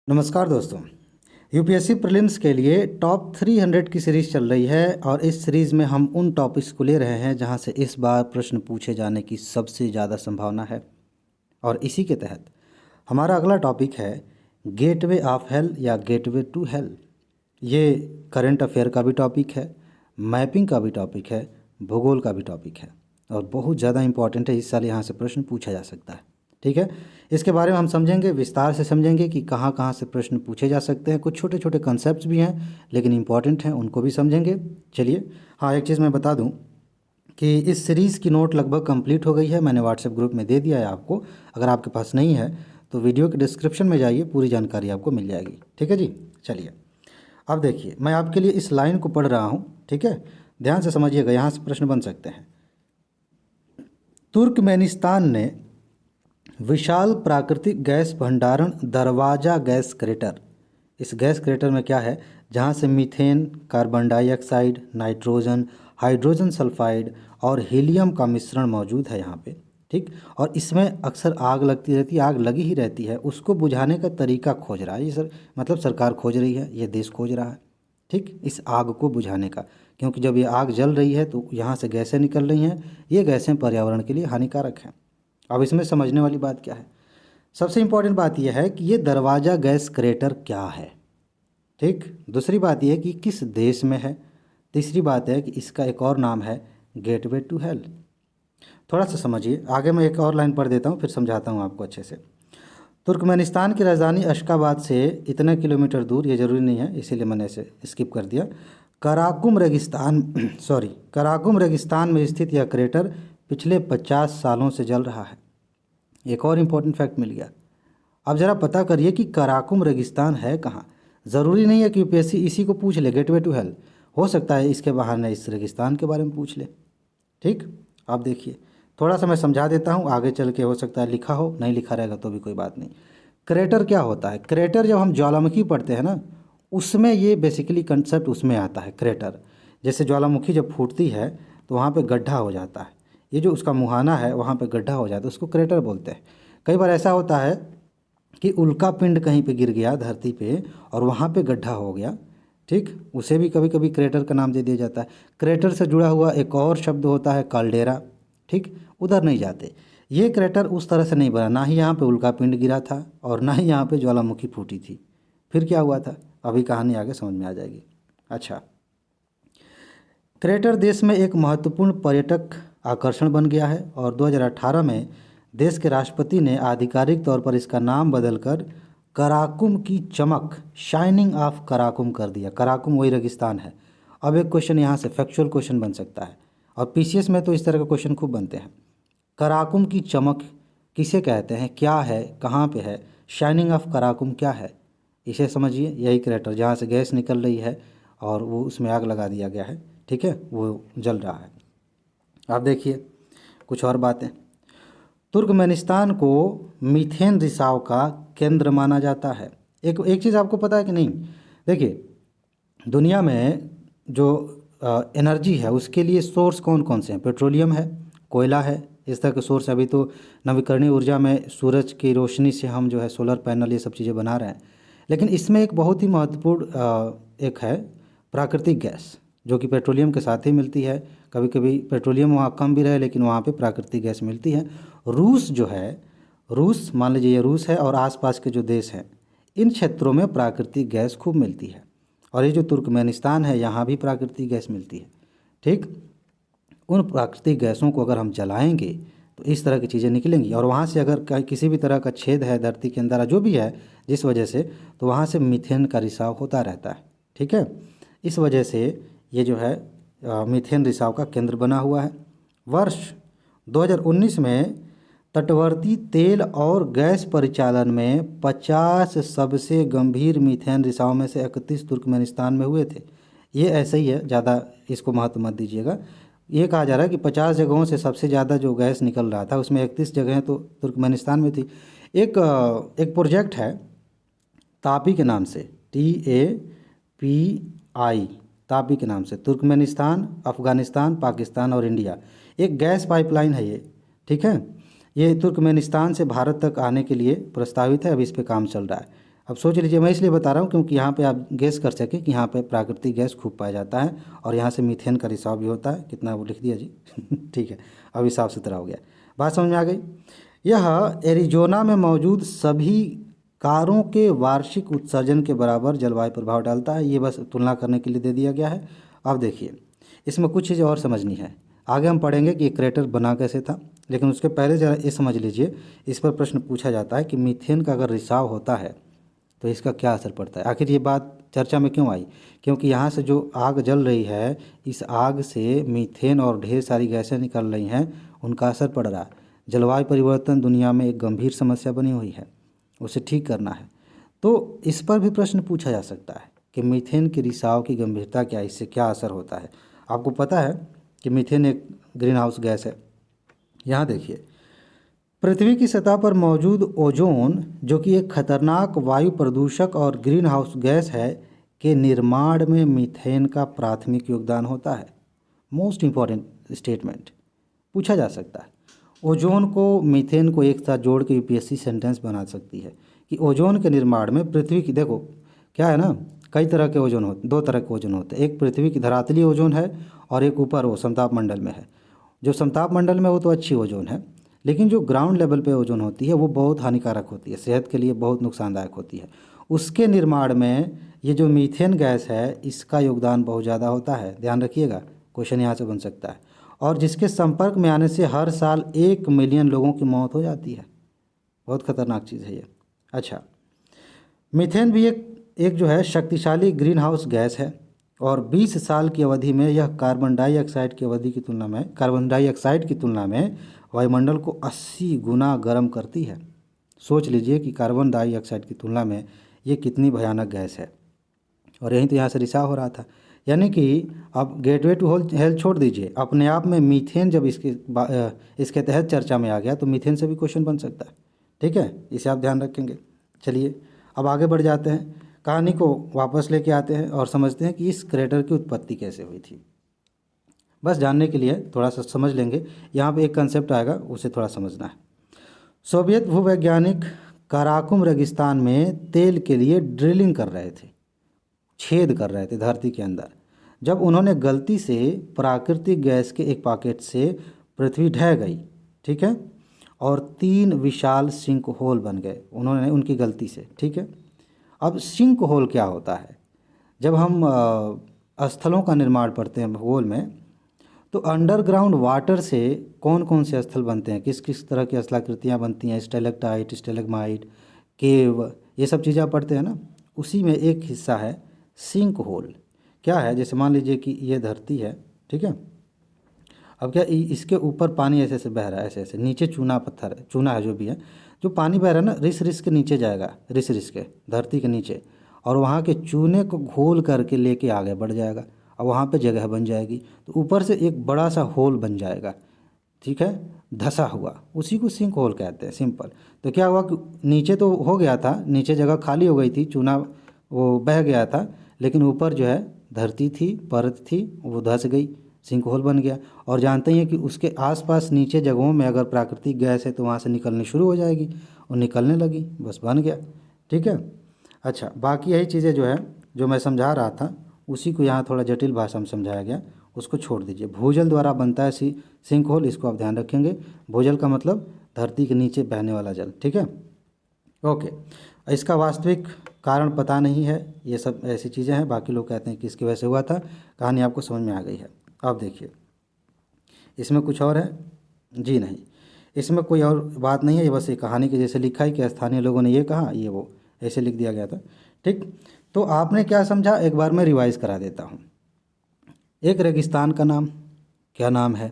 नमस्कार दोस्तों। UPSC prelims के लिए टॉप 300 की सीरीज़ चल रही है और इस सीरीज़ में हम उन टॉपिक्स को ले रहे हैं जहां से इस बार प्रश्न पूछे जाने की सबसे ज़्यादा संभावना है। और इसी के तहत हमारा अगला टॉपिक है गेटवे ऑफ हेल या गेटवे टू हेल। ये करंट अफेयर का भी टॉपिक है, मैपिंग का भी टॉपिक है, भूगोल का भी टॉपिक है और बहुत ज़्यादा इंपॉर्टेंट है। इस साल यहाँ से प्रश्न पूछा जा सकता है। ठीक है, इसके बारे में हम समझेंगे, विस्तार से समझेंगे कि कहाँ कहाँ से प्रश्न पूछे जा सकते हैं। कुछ छोटे छोटे कंसेप्ट भी हैं लेकिन इंपॉर्टेंट हैं, उनको भी समझेंगे। चलिए, हाँ, एक चीज़ मैं बता दूं कि इस सीरीज़ की नोट लगभग कंप्लीट हो गई है। मैंने व्हाट्सएप ग्रुप में दे दिया है आपको। अगर आपके पास नहीं है तो वीडियो के डिस्क्रिप्शन में जाइए, पूरी जानकारी आपको मिल जाएगी। ठीक है जी, चलिए अब देखिए, मैं आपके लिए इस लाइन को पढ़ रहा हूँ। ठीक है, ध्यान से समझिएगा, यहाँ से प्रश्न बन सकते हैं। तुर्कमेनिस्तान ने विशाल प्राकृतिक गैस भंडारण दरवाजा गैस क्रेटर, इस गैस क्रेटर में क्या है, जहाँ से methane, carbon dioxide, nitrogen, hydrogen sulphide और हीलियम का मिश्रण मौजूद है यहाँ पे। ठीक, और इसमें अक्सर आग लगती रहती है, आग लगी ही रहती है। उसको बुझाने का तरीका खोज रहा है ये सर, मतलब सरकार खोज रही है, ये देश खोज रहा है। ठीक, इस आग को बुझाने का, क्योंकि जब ये आग जल रही है तो यहाँ से गैसें निकल रही हैं। ये गैसें पर्यावरण के लिए हानिकारक हैं। अब इसमें समझने वाली बात क्या है, सबसे इम्पोर्टेंट बात यह है कि ये दरवाज़ा गैस क्रेटर क्या है। ठीक, दूसरी बात यह है कि किस देश में है। तीसरी बात है कि इसका एक और नाम है गेटवे टू हेल। थोड़ा सा समझिए, आगे मैं एक और लाइन पढ़ देता हूँ, फिर समझाता हूँ आपको अच्छे से। तुर्कमेनिस्तान की राजधानी अशकाबाद से इतने किलोमीटर दूर, ये ज़रूरी नहीं है इसीलिए मैंने इसे स्किप कर दिया, कराकुम रेगिस्तान कराकुम रेगिस्तान में स्थित यह क्रेटर पिछले 50 सालों से जल रहा है। एक और इम्पोर्टेंट फैक्ट मिल गया। अब ज़रा पता करिए कि कराकुम रेगिस्तान है कहाँ। ज़रूरी नहीं है कि यूपीएससी इसी को पूछ ले, गेटवे टू हेल। हो सकता है इसके बहाने इस रेगिस्तान के बारे में पूछ ले। ठीक, आप देखिए, थोड़ा सा मैं समझा देता हूँ, आगे चल के हो सकता है लिखा हो, नहीं लिखा रहेगा तो भी कोई बात नहीं। क्रेटर क्या होता है? क्रेटर जब हम ज्वालामुखी पढ़ते हैं ना, उसमें ये बेसिकली कंसेप्ट उसमें आता है। क्रेटर जैसे ज्वालामुखी जब फूटती है तो वहाँ पे गड्ढा हो जाता है, ये जो उसका मुहाना है वहाँ पे गड्ढा हो जाता है, उसको क्रेटर बोलते हैं। कई बार ऐसा होता है कि उल्का पिंड कहीं पे गिर गया धरती पे और वहाँ पे गड्ढा हो गया। ठीक, उसे भी कभी कभी क्रेटर का नाम दे दिया जाता है। क्रेटर से जुड़ा हुआ एक और शब्द होता है काल्डेरा। ठीक, उधर नहीं जाते। ये क्रेटर उस तरह से नहीं बना, ना ही यहाँ पे उल्का पिंड गिरा था और ना ही यहाँ पे ज्वालामुखी फूटी थी। फिर क्या हुआ था, अभी कहानी आगे समझ में आ जाएगी। अच्छा, क्रेटर देश में एक महत्वपूर्ण पर्यटक आकर्षण बन गया है और 2018 में देश के राष्ट्रपति ने आधिकारिक तौर पर इसका नाम बदलकर कराकुम की चमक, शाइनिंग ऑफ कराकुम कर दिया। कराकुम वही रेगिस्तान है। अब एक क्वेश्चन यहाँ से फैक्चुअल क्वेश्चन बन सकता है और पीसीएस में तो इस तरह के क्वेश्चन खूब बनते हैं। कराकुम की चमक किसे कहते हैं, क्या है, कहाँ पे है? शाइनिंग ऑफ कराकुम क्या है? इसे समझिए, यही क्रेटर जहाँ से गैस निकल रही है और वो उसमें आग लगा दिया गया है। ठीक है, वो जल रहा है। आप देखिए कुछ और बातें। तुर्कमेनिस्तान को मीथेन रिसाव का केंद्र माना जाता है। एक एक चीज़ आपको पता है कि नहीं? देखिए, दुनिया में जो एनर्जी है उसके लिए सोर्स कौन कौन से हैं? पेट्रोलियम है, कोयला है, इस तरह के सोर्स। अभी तो नवीकरणीय ऊर्जा में सूरज की रोशनी से हम जो है सोलर पैनल ये सब चीज़ें बना रहे हैं। लेकिन इसमें एक बहुत ही महत्वपूर्ण एक है प्राकृतिक गैस, जो कि पेट्रोलियम के साथ ही मिलती है। कभी कभी पेट्रोलियम वहाँ कम भी रहे लेकिन वहाँ पे प्राकृतिक गैस मिलती है। रूस जो है, रूस मान लीजिए ये रूस है और आसपास के जो देश हैं, इन क्षेत्रों में प्राकृतिक गैस खूब मिलती है। और ये जो तुर्कमेनिस्तान है यहाँ भी प्राकृतिक गैस मिलती है। ठीक, उन प्राकृतिक गैसों को अगर हम जलाएंगे तो इस तरह की चीज़ें निकलेंगी और वहाँ से अगर किसी भी तरह का छेद है धरती के अंदर जो भी है जिस वजह से, तो वहाँ से मीथेन का रिसाव होता रहता है। ठीक है, इस वजह से ये जो है मीथेन रिसाव का केंद्र बना हुआ है। वर्ष 2019 में तटवर्ती तेल और गैस परिचालन में 50 सबसे गंभीर मीथेन रिसाव में से 31 तुर्कमेनिस्तान में हुए थे। ये ऐसे ही है, ज़्यादा इसको महत्व मत दीजिएगा। ये कहा जा रहा है कि 50 जगहों से सबसे ज़्यादा जो गैस निकल रहा था उसमें 31 जगहें तो तुर्कमेनिस्तान में थी। एक प्रोजेक्ट है तापी के नाम से, TAPI, तापी के नाम से, तुर्कमेनिस्तान, अफ़गानिस्तान, पाकिस्तान और इंडिया, एक गैस पाइपलाइन है ये। ठीक है, ये तुर्कमेनिस्तान से भारत तक आने के लिए प्रस्तावित है, अभी इस पे काम चल रहा है। अब सोच लीजिए, मैं इसलिए बता रहा हूँ क्योंकि यहाँ पे आप गेस कर सकें कि यहाँ पे प्राकृतिक गैस खूब पाया जाता है और यहाँ से मीथेन का रिसाव भी होता है। कितना वो लिख दिया जी ठीक है, अब ही साफ सुथरा हो गया। बात समझ में आ गई। यह एरिजोना में मौजूद सभी कारों के वार्षिक उत्सर्जन के बराबर जलवायु प्रभाव डालता है। ये बस तुलना करने के लिए दे दिया गया है। अब देखिए, इसमें कुछ चीज़ें और समझनी है। आगे हम पढ़ेंगे कि ये क्रेटर बना कैसे था, लेकिन उसके पहले ज़रा ये समझ लीजिए, इस पर प्रश्न पूछा जाता है कि मीथेन का अगर रिसाव होता है तो इसका क्या असर पड़ता है। आखिर ये बात चर्चा में क्यों आई? क्योंकि यहाँ से जो आग जल रही है, इस आग से मीथेन और ढेर सारी गैसें निकल रही हैं, उनका असर पड़ रहा है। जलवायु परिवर्तन दुनिया में एक गंभीर समस्या बनी हुई है, उसे ठीक करना है। तो इस पर भी प्रश्न पूछा जा सकता है कि मीथेन के रिसाव की गंभीरता क्या है, इससे क्या असर होता है। आपको पता है कि मीथेन एक ग्रीन हाउस गैस है। यहाँ देखिए, पृथ्वी की सतह पर मौजूद ओजोन, जो कि एक खतरनाक वायु प्रदूषक और ग्रीन हाउस गैस है, के निर्माण में मीथेन का प्राथमिक योगदान होता है। मोस्ट इम्पॉर्टेंट स्टेटमेंट पूछा जा सकता है। ओजोन को मीथेन को एक साथ जोड़ के यूपीएससी सेंटेंस बना सकती है कि ओजोन के निर्माण में पृथ्वी की, देखो क्या है ना, कई तरह के ओजोन होते, दो तरह के ओजोन होते हैं। एक पृथ्वी की धरातलीय ओजोन है और एक ऊपर वो समताप मंडल में है। जो समताप मंडल में वो तो अच्छी ओजोन है, लेकिन जो ग्राउंड लेवल पे ओजोन होती है वो बहुत हानिकारक होती है, सेहत के लिए बहुत नुकसानदायक होती है। उसके निर्माण में ये जो मीथेन गैस है, इसका योगदान बहुत ज़्यादा होता है। ध्यान रखिएगा, क्वेश्चन यहाँ से बन सकता है। और जिसके संपर्क में आने से हर साल 1 मिलियन लोगों की मौत हो जाती है। बहुत खतरनाक चीज़ है ये। अच्छा, मीथेन भी एक जो है शक्तिशाली ग्रीन हाउस गैस है और 20 साल की अवधि में यह कार्बन डाइऑक्साइड की तुलना में वायुमंडल को 80 गुना गर्म करती है। सोच लीजिए कि कार्बन डाइऑक्साइड की तुलना में ये कितनी भयानक गैस है। और यहीं तो यहाँ से रिसाव हो रहा था। यानी कि अब गेटवे टू हेल्थ छोड़ दीजिए, अपने आप में मीथेन जब इसके तहत चर्चा में आ गया तो मीथेन से भी क्वेश्चन बन सकता है। ठीक है, इसे आप ध्यान रखेंगे। चलिए अब आगे बढ़ जाते हैं, कहानी को वापस लेके आते हैं और समझते हैं कि इस क्रेटर की उत्पत्ति कैसे हुई थी। बस जानने के लिए थोड़ा सा समझ लेंगे। यहाँ पे एक कंसेप्ट आएगा, उसे थोड़ा समझना है। सोवियत भूवैज्ञानिक काराकुम रेगिस्तान में तेल के लिए ड्रिलिंग कर रहे थे, छेद कर रहे थे धरती के अंदर, जब उन्होंने गलती से प्राकृतिक गैस के एक पॉकेट से पृथ्वी ढह गई। ठीक है, और 3 विशाल सिंक होल बन गए उन्होंने, उनकी गलती से। ठीक है, अब सिंक होल क्या होता है? जब हम स्थलों का निर्माण पढ़ते हैं भूगोल में, तो अंडरग्राउंड वाटर से कौन कौन से स्थल बनते हैं, किस किस तरह की स्थलाकृतियाँ बनती हैं, स्टेलेक्टाइट, स्टेलेग्माइट, केव, ये सब चीज़ें आप पढ़ते हैं ना। उसी में एक हिस्सा है सिंक होल। क्या है, जैसे मान लीजिए कि ये धरती है, ठीक है। अब क्या इसके ऊपर पानी ऐसे ऐसे बह रहा है, ऐसे ऐसे नीचे चूना पत्थर है, चूना है जो भी है, जो पानी बह रहा है ना, रिस रिस के नीचे जाएगा, रिस रिस के धरती के नीचे, और वहाँ के चूने को घोल करके लेके आगे बढ़ जाएगा और वहाँ पे जगह बन जाएगी। तो ऊपर से एक बड़ा सा होल बन जाएगा, ठीक है, धंसा हुआ, उसी को सिंक होल कहते हैं, सिंपल। तो क्या हुआ कि नीचे तो हो गया था, नीचे जगह खाली हो गई थी, चूना वो बह गया था, लेकिन ऊपर जो है धरती थी, परत थी, वो धंस गई, सिंक होल बन गया। और जानते ही हैं कि उसके आसपास नीचे जगहों में अगर प्राकृतिक गैस है तो वहाँ से निकलनी शुरू हो जाएगी, और निकलने लगी, बस बन गया। ठीक है। अच्छा, बाकी यही चीज़ें जो है, जो मैं समझा रहा था, उसी को यहाँ थोड़ा जटिल भाषा में समझाया गया, उसको छोड़ दीजिए। भूजल द्वारा बनता है सिंक होल, इसको आप ध्यान रखेंगे। भूजल का मतलब धरती के नीचे बहने वाला जल। ठीक है, ओके। इसका वास्तविक कारण पता नहीं है, ये सब ऐसी चीज़ें हैं, बाकी लोग कहते हैं कि इसकी वजह से हुआ था। कहानी आपको समझ में आ गई है। अब देखिए, इसमें कुछ और है? जी नहीं, इसमें कोई और बात नहीं है, ये बस एक कहानी के जैसे लिखा है कि स्थानीय लोगों ने ये कहा, ये वो ऐसे लिख दिया गया था। ठीक, तो आपने क्या समझा, एक बार मैं रिवाइज़ करा देता हूँ। एक रेगिस्तान का नाम, क्या नाम है?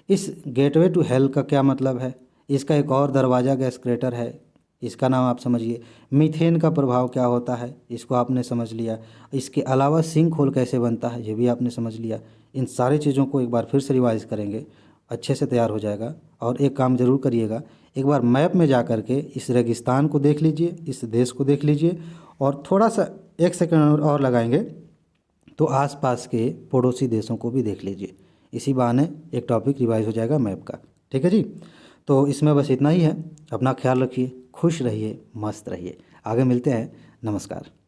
इस गेटवे टू हेल का क्या मतलब है? इसका एक और दरवाज़ा गैस क्रेटर है, इसका नाम आप समझिए। मीथेन का प्रभाव क्या होता है, इसको आपने समझ लिया। इसके अलावा सिंक होल कैसे बनता है, ये भी आपने समझ लिया। इन सारी चीज़ों को एक बार फिर से रिवाइज़ करेंगे, अच्छे से तैयार हो जाएगा। और एक काम ज़रूर करिएगा, एक बार मैप में जा कर के इस रेगिस्तान को देख लीजिए, इस देश को देख लीजिए, और थोड़ा सा 1 सेकंड और लगाएंगे तो आसपास के पड़ोसी देशों को भी देख लीजिए। इसी बहाने एक टॉपिक रिवाइज हो जाएगा मैप का। ठीक है जी, तो इसमें बस इतना ही है। अपना ख्याल रखिए, खुश रहिए, मस्त रहिए। आगे मिलते हैं नमस्कार।